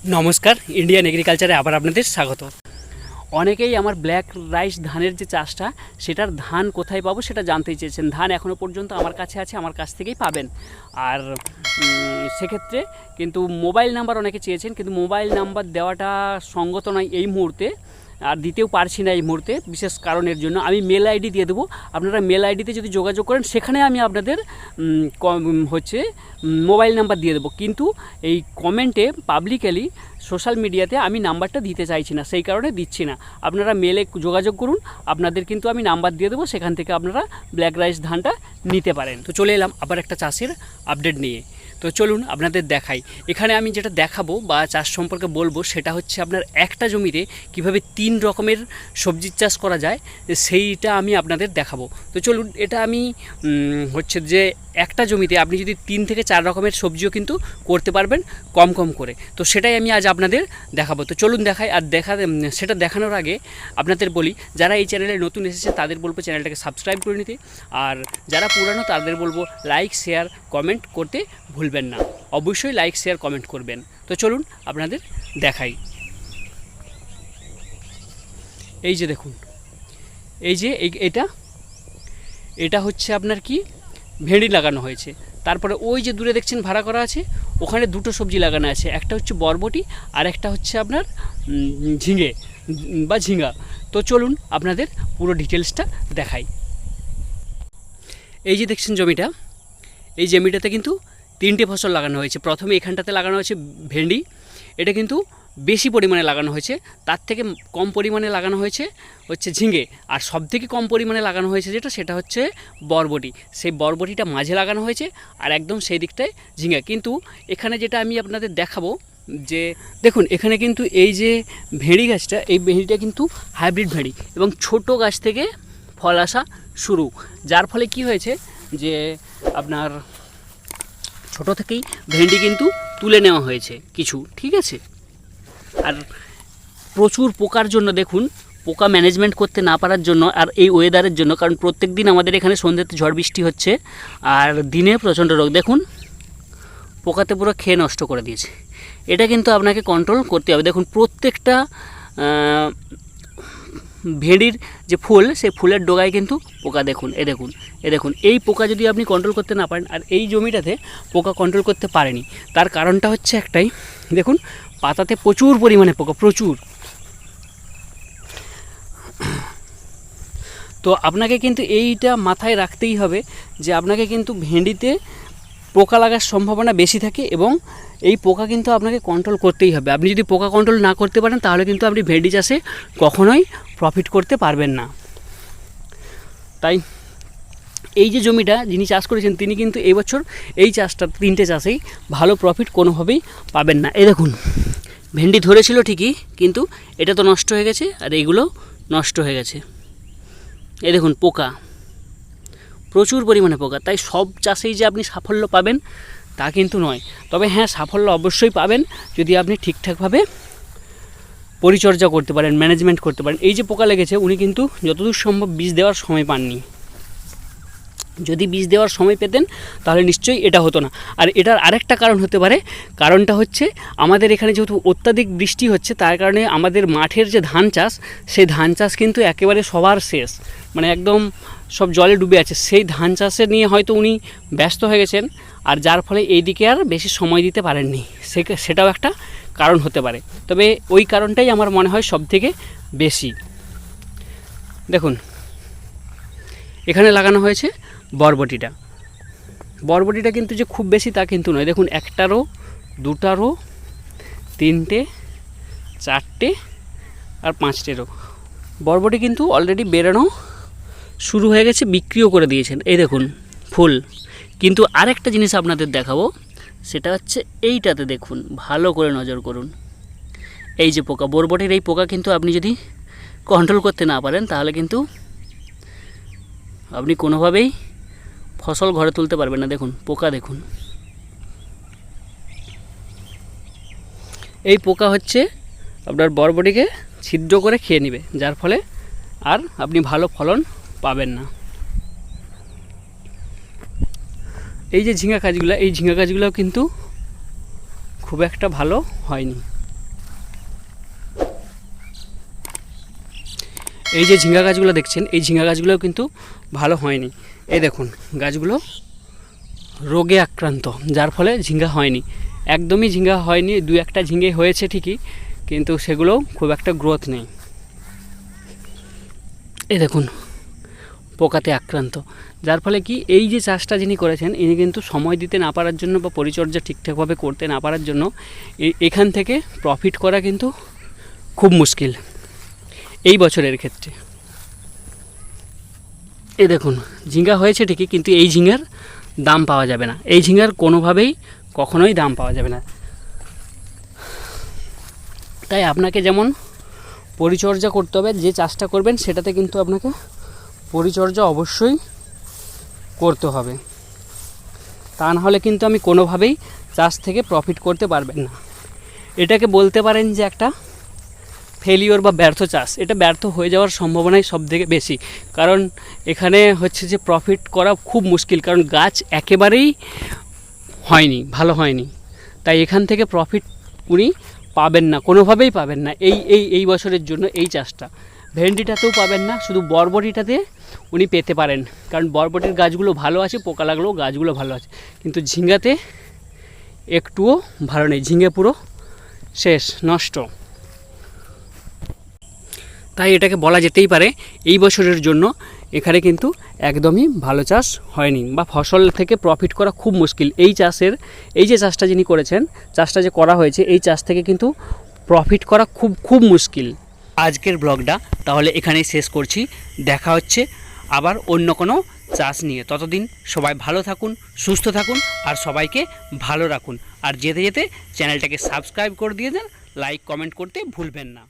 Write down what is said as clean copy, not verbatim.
নমস্কার, ইন্ডিয়ান এগ্রিকালচারে আবার আপনাদের স্বাগত। অনেকেই আমার ব্ল্যাক রাইস ধানের যে চাষটা, সেটার ধান কোথায় পাবো সেটা জানতে চেয়েছেন। ধান এখনও পর্যন্ত আমার কাছে আছে, আমার কাছ থেকেই পাবেন। আর সেক্ষেত্রে কিন্তু মোবাইল নাম্বার অনেকে চেয়েছেন, কিন্তু মোবাইল নাম্বার দেওয়াটা সঙ্গত নয় এই মুহূর্তে, আর দিতেও পারছি না এই মুহূর্তে বিশেষ কারণের জন্য। আমি মেল আইডি দিয়ে দেবো, আপনারা মেল আইডিতে যদি যোগাযোগ করেন সেখানে আমি আপনাদের মোবাইল নাম্বার দিয়ে দেবো। কিন্তু এই কমেন্টে পাবলিকালি সোশ্যাল মিডিয়াতে আমি নাম্বারটা দিতে চাইছি না, সেই কারণে দিচ্ছি না। আপনারা মেলে যোগাযোগ করুন, আপনাদের কিন্তু আমি নাম্বার দিয়ে দেবো, সেখান থেকে আপনারা ব্ল্যাক রাইস ধানটা নিতে পারেন। তো চলে এলাম আবার একটা চাষের আপডেট নিয়ে। তো চলুন আপনাদের দেখাই। এখানে আমি যেটা দেখাবো বা চাষ সম্পর্কে বলবো সেটা হচ্ছে আপনার একটা জমিতে কিভাবে 3 রকমের সবজির চাষ করা যায় সেইটা আমি আপনাদের দেখাবো। তো চলুন, এটা আমি যে একটা জমিতে আপনি যদি 3 থেকে 4 রকমের সবজিও কিন্তু করতে পারবেন কম কম করে। তো সেটাই আমি আজ আপনাদের দেখাবো। তো চলুন দেখাই। আর সেটা দেখানোর আগে আপনাদের বলি, যারা এই চ্যানেলে নতুন এসেছে তাদের বলবো চ্যানেলটাকে সাবস্ক্রাইব করে নিতে, আর যারা পুরানো তাদের বলবো লাইক শেয়ার কমেন্ট করতে ভুলবেন না। অবশ্যই লাইক শেয়ার কমেন্ট করবেন। তো চলুন আপনাদের দেখাই। এই যে দেখুন, এই যে এটা হচ্ছে আপনার কি ভেন্ডি লাগানো হয়েছে। তারপরে ওই যে দূরে দেখছেন ভাড়া করা আছে, ওখানে দুটো সবজি লাগানো আছে, একটা হচ্ছে বরবটি আর একটা হচ্ছে আপনার ঝিঙা। তো চলুন আপনাদের পুরো ডিটেলসটা দেখাই। এই যে দেখছেন জমিটা, এই জমিটাতে কিন্তু 3টে ফসল লাগানো হয়েছে। প্রথমে এখানটাতে লাগানো হয়েছে ভেন্ডি, এটা কিন্তু বেশি পরিমাণে লাগানো হয়েছে। তার থেকে কম পরিমাণে লাগানো হয়েছে ঝিঙে, আর সবথেকে কম পরিমাণে লাগানো হয়েছে সেটা হচ্ছে বরবটি। সেই বরবটিটা মাঝে লাগানো হয়েছে আর একদম সেই দিকটায় ঝিঙে। কিন্তু এখানে যেটা আমি আপনাদের দেখাবো, যে দেখুন এখানে কিন্তু এই যে ভেঁড়ি গাছটা, এই ভেঁড়িটা কিন্তু হাইব্রিড ভেঁড়ি এবং ছোট গাছ থেকে ফল আসা শুরু, যার ফলে কি হয়েছে যে আপনার ছোট থেকেই ভেন্ডি কিন্তু তুলে নেওয়া হয়েছে কিছু, ঠিক আছে। আর প্রচুর পোকার জন্য, দেখুন পোকা ম্যানেজমেন্ট করতে না পারার জন্য আর এই ওয়েদারের জন্য, কারণ প্রত্যেক দিন আমাদের এখানে সন্ধ্যেতে ঝড় বৃষ্টি হচ্ছে আর দিনে প্রচণ্ড রোগ, দেখুন পোকাতে পুরো খেয়ে নষ্ট করে দিয়েছে। এটা কিন্তু আপনাকে কন্ট্রোল করতে হবে। দেখুন প্রত্যেকটা ভেঁড়ির যে ফুল, সেই ফুলের ডগায় কিন্তু পোকা, দেখুন এই পোকা যদি আপনি কন্ট্রোল করতে না পারেন, আর এই জমিটাতে পোকা কন্ট্রোল করতে পারেনি, তার কারণটা হচ্ছে একটাই, দেখুন পাতাতে প্রচুর পরিমাণে পোকা, প্রচুর। তো আপনাকে কিন্তু এইটা মাথায় রাখতেই হবে যে আপনাকে কিন্তু ভেন্ডিতে পোকা লাগার সম্ভাবনা বেশি থাকে এবং এই পোকা কিন্তু আপনাকে কন্ট্রোল করতেই হবে। আপনি যদি পোকা কন্ট্রোল না করতে পারেন তাহলে কিন্তু আপনি ভেন্ডি চাষে কখনোই প্রফিট করতে পারবেন না। তাই এই যে জমিটা যিনি চাষ করেছেন তিনি কিন্তু এই বছর এই চাষটা 3টে চাষেই ভালো প্রফিট কোনোভাবেই পাবেন না। এই দেখুন ভেন্ডি ধরেছিল ঠিকই, কিন্তু এটা তো নষ্ট হয়ে গেছে আর এইগুলো নষ্ট হয়ে গেছে। এই দেখুন পোকা, প্রচুর পরিমাণে পোকা। তাই সব চাষেই যে আপনি সাফল্য পাবেন তা কিন্তু নয়, তবে হ্যাঁ সাফল্য অবশ্যই পাবেন যদি আপনি ঠিকঠাকভাবে পরিচর্যা করতে পারেন, ম্যানেজমেন্ট করতে পারেন। এই যে পোকা লেগেছে উনি কিন্তু যতদূর সম্ভব বীজ দেওয়ার সময় পাননি। যদি বীজ দেওয়ার সময় পেতেন তাহলে নিশ্চয়ই এটা হতো না। আর এটার আরেকটা কারণ হতে পারে, কারণটা হচ্ছে আমাদের এখানে যেহেতু অত্যাধিক বৃষ্টি হচ্ছে তার কারণে আমাদের মাঠের যে ধান চাষ, সেই ধান চাষ কিন্তু একেবারে সবার শেষ, মানে একদম সব জলে ডুবে আছে। সেই ধান চাষে নিয়ে হয়তো উনি ব্যস্ত হয়ে গেছেন, আর যার ফলে এই দিকে আর বেশি সময় দিতে পারেননি, সেটাও একটা কারণ হতে পারে। তবে ওই কারণটাই আমার মনে হয় সবথেকে বেশি। দেখুন এখানে লাগানো হয়েছে বরবটিটা কিন্তু যে খুব বেশি তা কিন্তু নয়। দেখুন 1টা রো, 2টা রো, 3টে, 4টে আর 5টে রো। বরবটি কিন্তু অলরেডি বেরোনো শুরু হয়ে গেছে, বিক্রিও করে দিয়েছেন। এই দেখুন ফুল। কিন্তু আরেকটা জিনিস আপনাদের দেখাবো, সেটা হচ্ছে এইটাতে দেখুন, ভালো করে নজর করুন। এই যে পোকা, বরবটির এই পোকা কিন্তু আপনি যদি কন্ট্রোল করতে না পারেন তাহলে কিন্তু আপনি কোনোভাবেই ফসল ঘরে তুলতে পারবেন না। দেখুন পোকা, দেখুন এই পোকা হচ্ছে আপনার বরবটিকে ছিদ্র করে খেয়ে নেবে, যার ফলে আর আপনি ভালো ফলন পাবেন না। এই যে ঝিঙা গাছগুলো, এই ঝিঙা গাছগুলোও কিন্তু খুব একটা ভালো হয়নি। এই যে ঝিঙ্গা গাছগুলো দেখছেন, এই ঝিঙ্গা গাছগুলোও কিন্তু ভালো হয়নি। এই দেখুন গাছগুলো রোগে আক্রান্ত, যার ফলে ঝিঙ্গা হয়নি, একদমই ঝিঙ্গা হয়নি। 2-1টা ঝিঙ্গে হয়েছে ঠিকই, কিন্তু সেগুলো খুব একটা গ্রোথ নেই। এই দেখুন পোকাতে আক্রান্ত, যার ফলে কি এই যে চাষটা যিনি করেছেন ইনি কিন্তু সময় দিতে না পারার জন্য বা পরিচর্যা ঠিকঠাকভাবে করতে না পারার জন্য এখান থেকে প্রফিট করা কিন্তু খুব মুশকিল এই বছরের ক্ষেত্রে। এই দেখুন ঝিঙ্গা হয়েছে ঠিকই, কিন্তু এই ঝিঙ্গার দাম পাওয়া যাবে না, এই ঝিঙ্গার কোনোভাবেই কখনোই দাম পাওয়া যাবে না। তাই আপনাকে যেমন পরিচর্যা করতে হবে, যে চাষটা করবেন সেটাতে কিন্তু আপনাকে পরিচর্যা অবশ্যই করতে হবে, তা না হলে কিন্তু আমি কোনোভাবেই চাষ থেকে প্রফিট করতে পারবেন না। এটাকে বলতে পারেন যে একটা ফেলিওর বা ব্যর্থ চাষ। এটা ব্যর্থ হয়ে যাওয়ার সম্ভাবনাই সবথেকে বেশি, কারণ এখানে হচ্ছে যে প্রফিট করা খুব মুশকিল, কারণ গাছ একেবারেই হয়নি, ভালো হয়নি। তাই এখান থেকে প্রফিট উনি পাবেন না, কোনোভাবেই পাবেন না এই বছরের জন্য। এই চাষটা ভেন্ডিটাতেও পাবেন না, শুধু বরবটিটাতে উনি পেতে পারেন, কারণ বরবটির গাছগুলো ভালো আছে, পোকা লাগলেও গাছগুলো ভালো আছে, কিন্তু ঝিঙ্গাতে একটুও ভালো নেই, ঝিঙ্গে পুরো শেষ, নষ্ট। তাই এটাকে বলা যেতেই পারে এই বছরের জন্য এখানে কিন্তু একদমই ভালো চাষ হয়নি, বা ফসল থেকে প্রফিট করা খুব মুশকিল। এই যে চাষটা যিনি করেছেন, চাষটা যে করা হয়েছে, এই চাষ থেকে কিন্তু প্রফিট করা খুব মুশকিল। আজকের ব্লগটা তাহলে এখানেই শেষ করছি, দেখা হচ্ছে আবার অন্য কোনো চাষ নিয়ে। ততদিন সবাই ভালো থাকুন, সুস্থ থাকুন, আর সবাইকে ভালো রাখুন। আর যেতে যেতে চ্যানেলটাকে সাবস্ক্রাইব করে দিয়ে দেন, লাইক কমেন্ট করতে ভুলবেন না।